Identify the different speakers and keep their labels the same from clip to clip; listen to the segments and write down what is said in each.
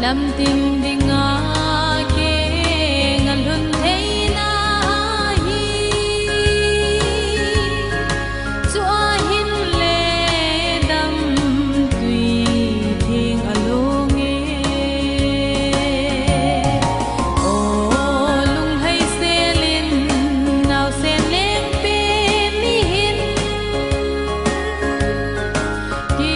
Speaker 1: lam tim ding a ke ngal hun thei na hi chu a hin le dam tui thing along e o lung hai selin naw sen leng pe mi hin ki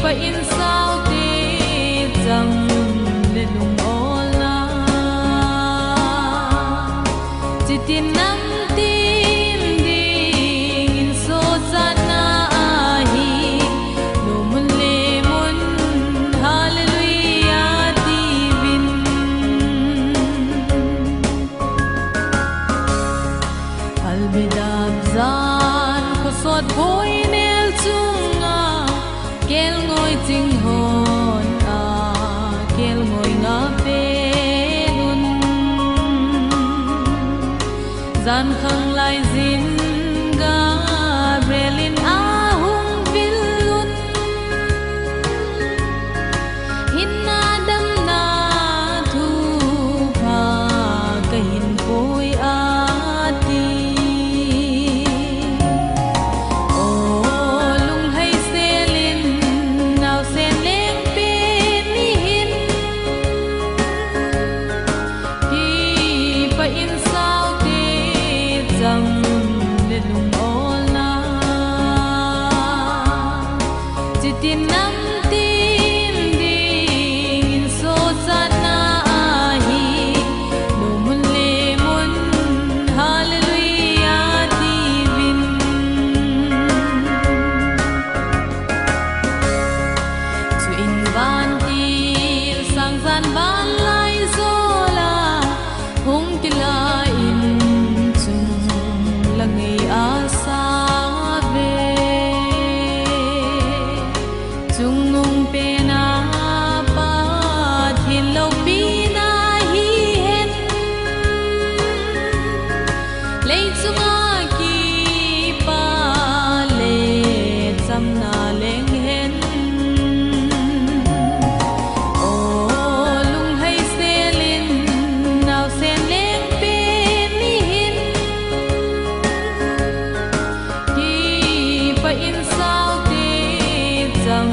Speaker 1: pa in sao te jam le lung ol na chitin nam tim ding in so chat na hi lo mun le mun hallelujah ti vin albidab zan ko sot boy nel chunga kel ngoi ting hon a kel ngoi nga pe nun zan khang lai zin ga brelin a hung vilun hinna dam na thu pha kahin poi a ti o lung hai selin naw sen leng pe mi hin ki pa in sao te jam le lung ol na chitin nam tim ding in so chat na hi lo mun le mun hallelujah ti vin chu in van ti sang zan van lai zola hung ti la in chung langai a sa ve chung nung pe na pa thin lo pi na hi hen lei chunga ki pa le cham na leng hen o lung hai selin naw sen leng pe mi hin ki pa in sao te jam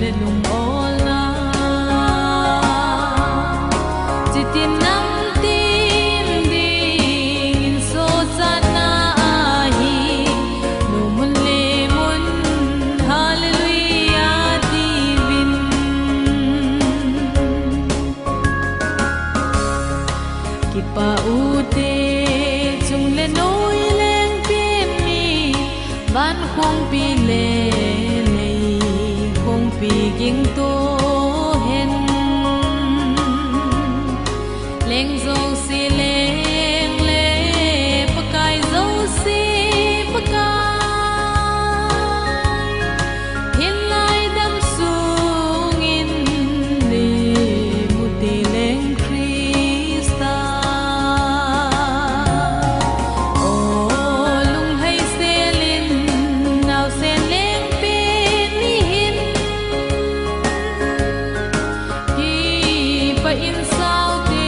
Speaker 1: le lung ol na chitin nam tim ding in so chat na hi lo mun le mun hallelujah ti vin ki pa u te chung le noi leng pe mi van khong pi le lei khong pi ging to hen leng zo si leng le pakai zo si pakai hin lai dam sung in le muti leng krista o lung hai selin naw sen leng pe mi hin ki pa in sao te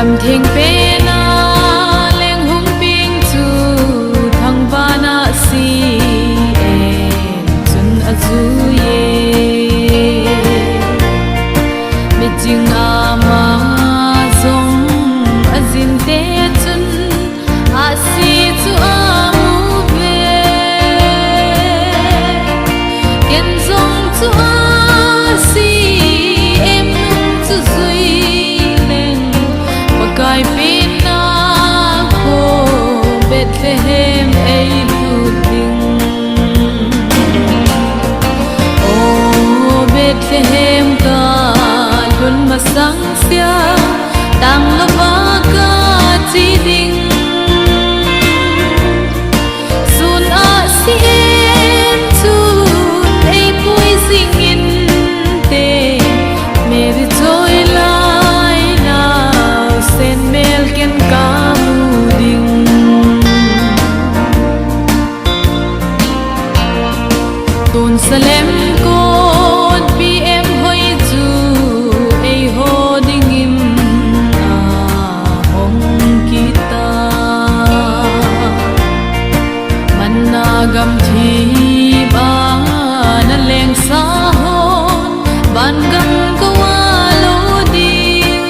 Speaker 1: gam thing pe na leng hung ping chu thang va na si em chun azu ye mi jing ama zong azin te chun a si chu amu ve ken zong chu a si em chu zui leng pakai pin na ko Bethlehem ei puting oh Bethlehem ka lun masang sia tang lova ka chi ding sun a si em chu ei pui sing in te meri joy lai now sen mel ken ka mu ding ton salem kon pi em hoi chu ei ho ding im a hong kita man na gam thi ba na leng sa hon ban gam ko wa lo ding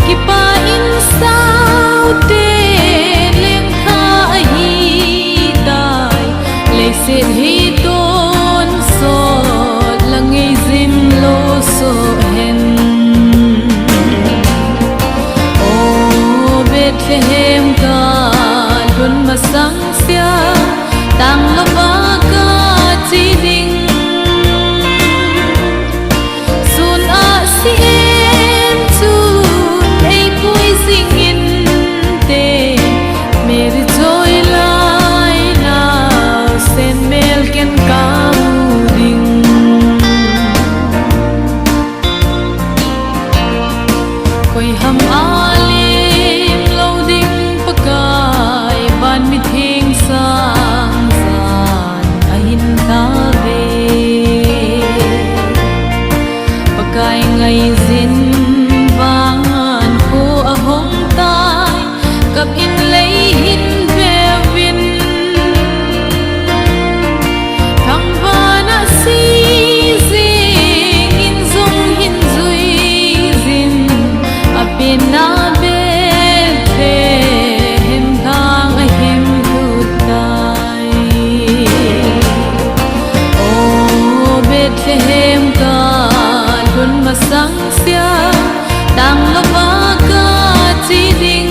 Speaker 1: ki pa in sao te leng kha hi dai le sen hi ton so langai zin lo so hen oh Bethlehem ka lun masang sia tang lova ka chi ding sun a si em chu ei pui sing in te meri joy lai now sen mel ken ka mu ding koi ham alim lo ding pakai ban mi thing sang san a hin ta ve pakai ngai zin vangan ko a hong tai kap in lei hin ve vin thang va na si zing in zong hin zui zin a pin na Bethlehem thang a him hut tai oh Bethlehem ka lun masang sia tang lova ka chi ding